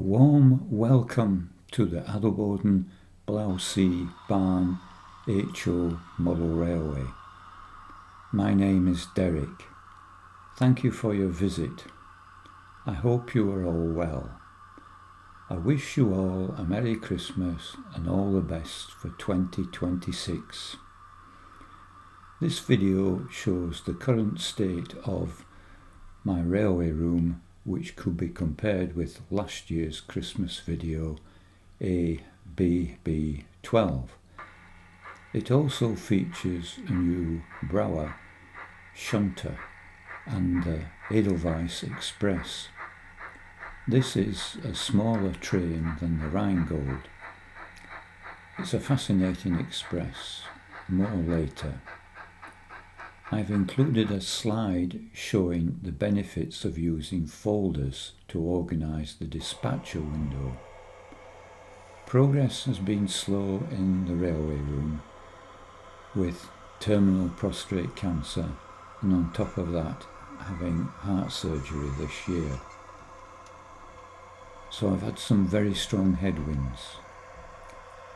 warm welcome to the Adelboden Barn HO Model Railway. My name is Deryck. Thank you for your visit. I hope you are all well. I wish you all a Merry Christmas and all the best for 2026. This video shows the current state of my railway room, which could be compared with last year's Christmas video ABB12. It also features a new Brawa shunter and the Edelweiss Express. This is a smaller train than the Rheingold. It's a fascinating express, more later. I've included a slide showing the benefits of using folders to organise the dispatcher window. Progress has been slow in the railway room, with terminal prostate cancer and on top of that having heart surgery this year. So I've had some very strong headwinds.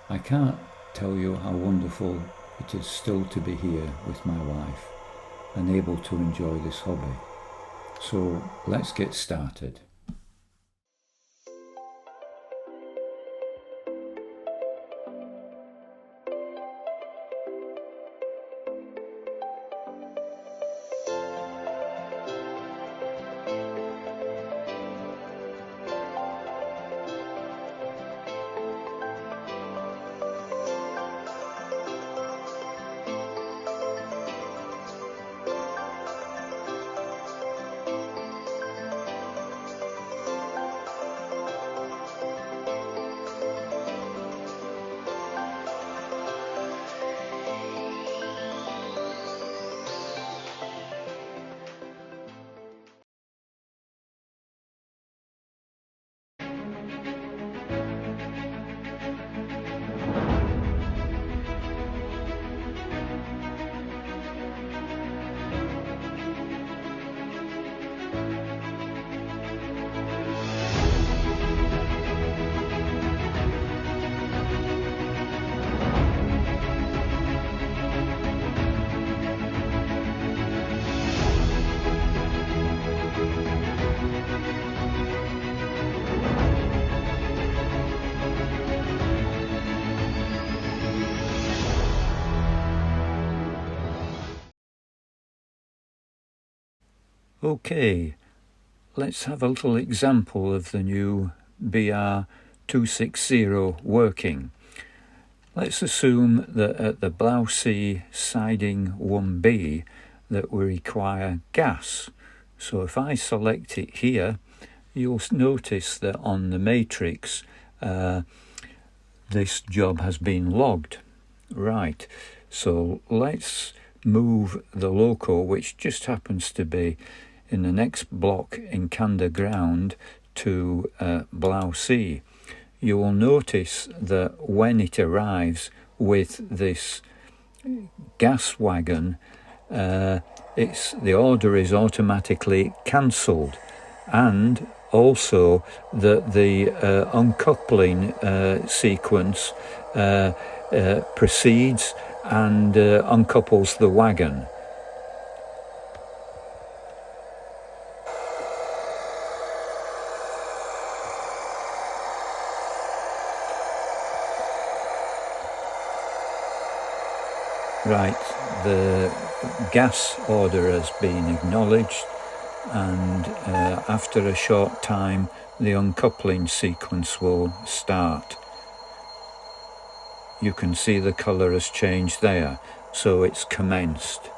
I can't tell you how wonderful it is still to be here with my wife and able to enjoy this hobby. So let's get started. Okay, let's have a little example of the new BR260 working. Let's assume that at the Brawa siding 1B that we require gas. So if I select it here, you'll notice that on the matrix this job has been logged. Right, so let's move the loco, which just happens to be in the next block in Kanda ground, to Brawa. You will notice that when it arrives with this gas wagon, the order is automatically cancelled, and also that the uncoupling sequence proceeds and uncouples the wagon. Right, the gas order has been acknowledged, and after a short time the uncoupling sequence will start. You can see the colour has changed there, so it's commenced.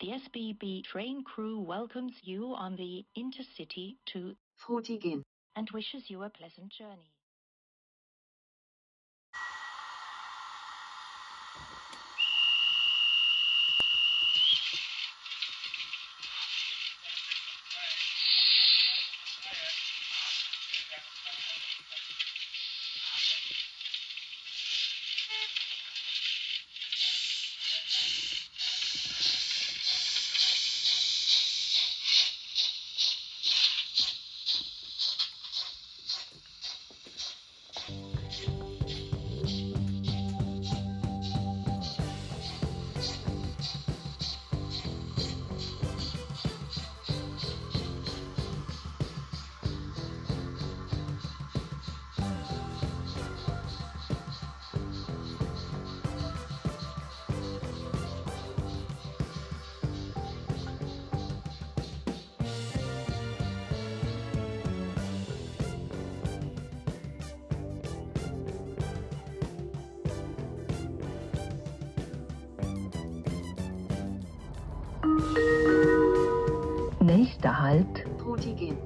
The SBB train crew welcomes you on the intercity to Frutigen and wishes you a pleasant journey. Nächster Halt Frutigen.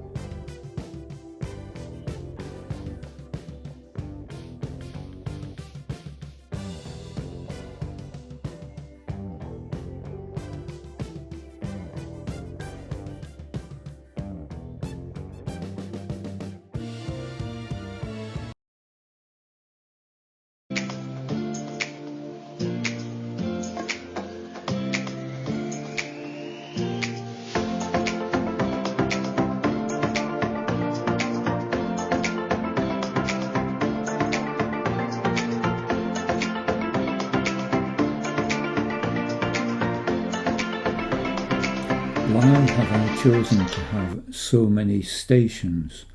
Why have I chosen to have so many stations?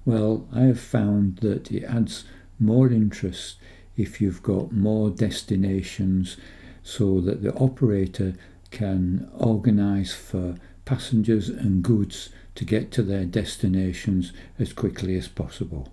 Well, I have found that it adds more interest if you've got more destinations so that the operator can organise for passengers and goods to get to their destinations as quickly as possible.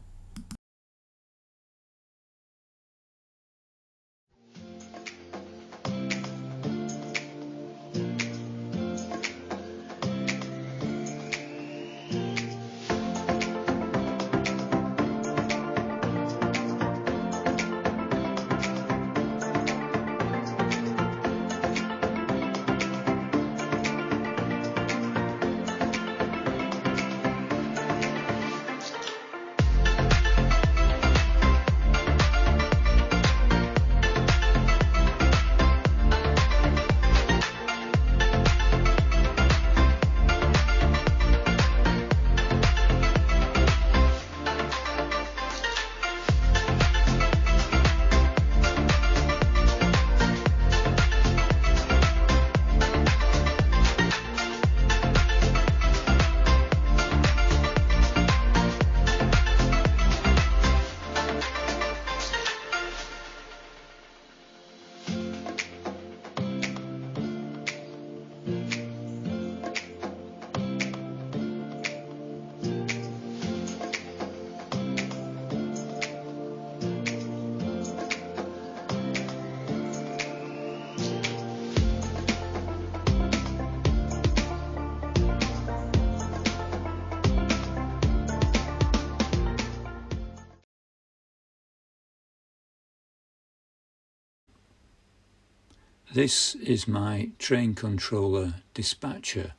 This is my train controller dispatcher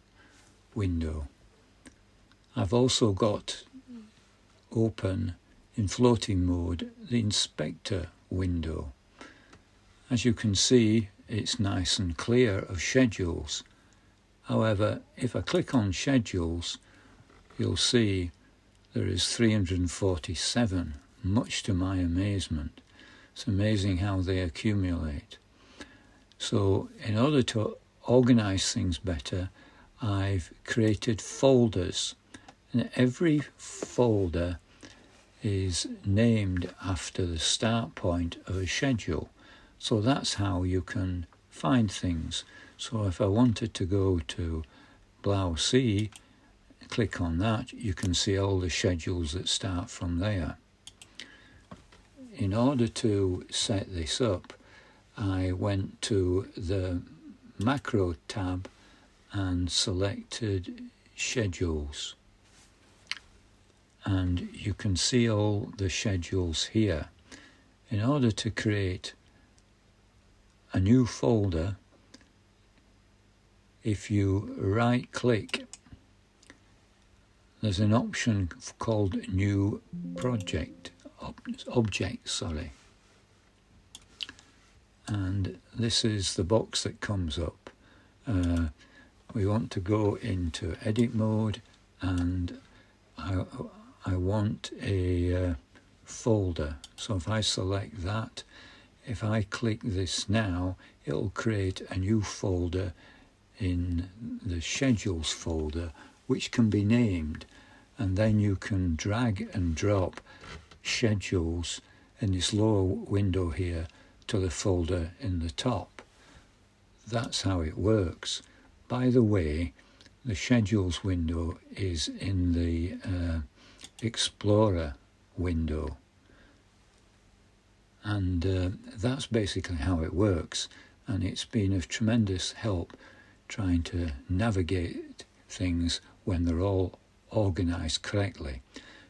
window. I've also got open in floating mode the inspector window. As you can see, it's nice and clear of schedules. However, if I click on schedules, you'll see there is 347, much to my amazement. It's amazing how they accumulate. So in order to organise things better, I've created folders, and every folder is named after the start point of a schedule. So that's how you can find things. So if I wanted to go to Brawa, click on that, you can see all the schedules that start from there. In order to set this up, I went to the macro tab and selected schedules, and you can see all the schedules here. In order to create a new folder, if you right click, there's an option called new object, and this is the box that comes up. We want to go into edit mode, and I want a folder. So if I select that, if I click this now, it'll create a new folder in the schedules folder, which can be named, and then you can drag and drop schedules in this lower window here to the folder in the top. That's how it works. By the way, the schedules window is in the Explorer window, and that's basically how it works, and it's been of tremendous help trying to navigate things when they're all organized correctly.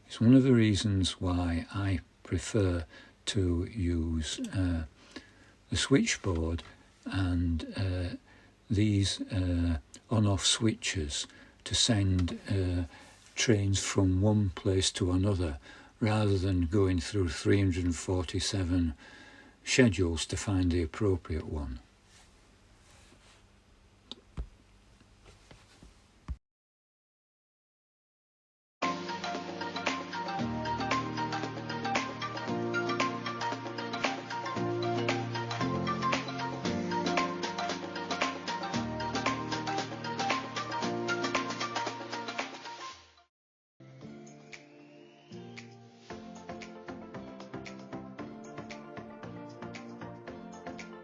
It's one of the reasons why I prefer to use the switchboard and these on-off switches to send trains from one place to another, rather than going through 347 schedules to find the appropriate one.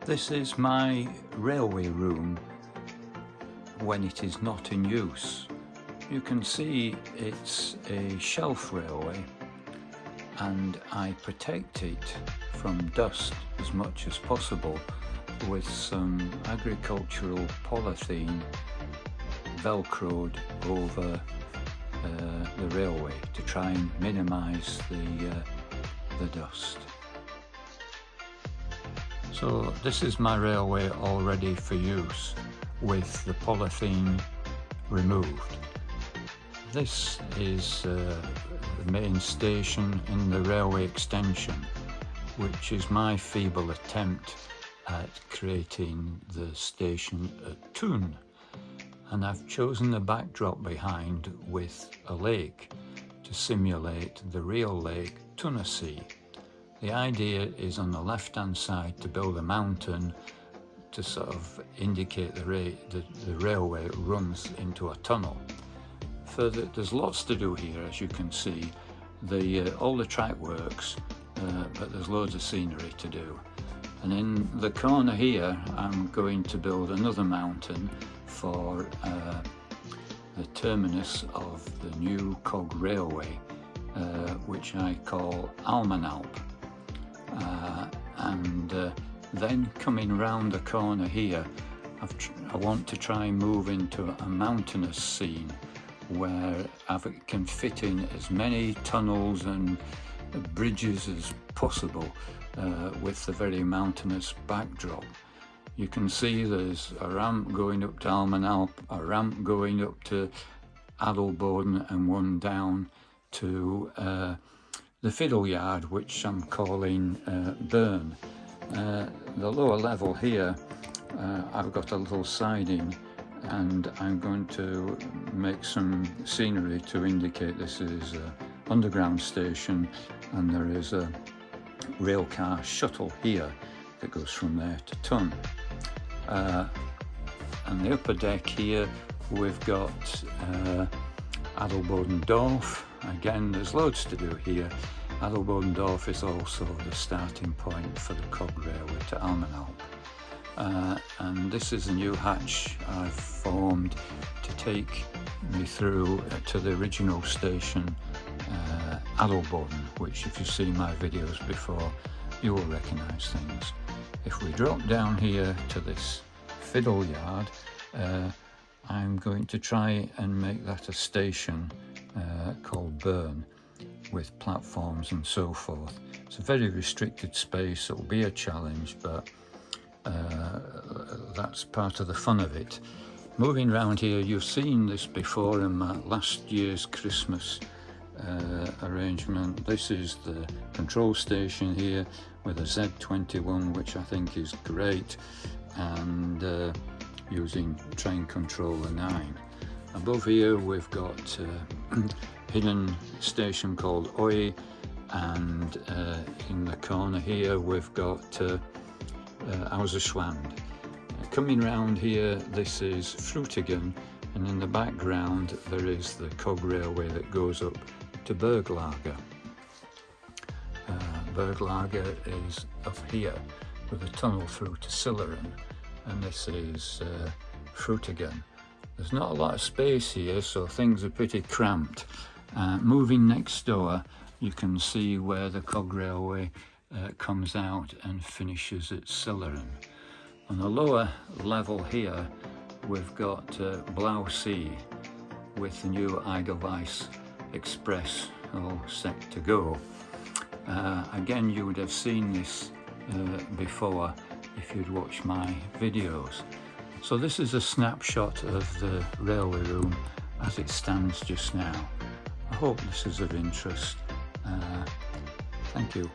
This is my railway room when it is not in use. You can see it's a shelf railway, and I protect it from dust as much as possible with some agricultural polythene velcroed over the railway to try and minimise the dust. So this is my railway all ready for use with the polythene removed. This is the main station in the railway extension, which is my feeble attempt at creating the station at Thun. And I've chosen the backdrop behind with a lake to simulate the real lake Thunersee. The idea is on the left-hand side to build a mountain to sort of indicate the railway runs into a tunnel. Further, there's lots to do here, as you can see. All the track works, but there's loads of scenery to do. And in the corner here, I'm going to build another mountain for the terminus of the new cog railway, which I call Almenalp. Then coming round the corner here, I want to try and move into a mountainous scene where I can fit in as many tunnels and bridges as possible with the very mountainous backdrop. You can see there's a ramp going up to Almenalp, a ramp going up to Adelboden, and one down to the fiddle yard, which I'm calling Bern. The lower level here, I've got a little siding, and I'm going to make some scenery to indicate this is an underground station, and there is a railcar shuttle here that goes from there to Thun. And the upper deck here, we've got Adelboden-Dorf. Again, there's loads to do here. Adelboden-Dorf is also the starting point for the cog railway to Almenalp. And this is a new hatch I've formed to take me through to the original station, Adelboden, which, if you've seen my videos before, you will recognise things. If we drop down here to this fiddle yard, I'm going to try and make that a station called Burn, with platforms and so forth. It's a very restricted space. It'll be a challenge, but that's part of the fun of it. Moving around here, you've seen this before in my last year's Christmas arrangement. This is the control station here with a Z21, which I think is great, and using train controller 9. Above here we've got hidden station called OI, and in the corner here we've got Schwand. Coming round here, this is Frutigen, and in the background there is the cog railway that goes up to Berglager. Berglager is up here with a tunnel through to Silleren, and this is Frutigen. There's not a lot of space here, so things are pretty cramped. Moving next door, you can see where the cog railway comes out and finishes at Silleren. On the lower level here, we've got Blausee with the new Edelweiss Express all set to go. Again, you would have seen this before if you'd watched my videos. So this is a snapshot of the railway room as it stands just now. I hope this is of interest. Thank you.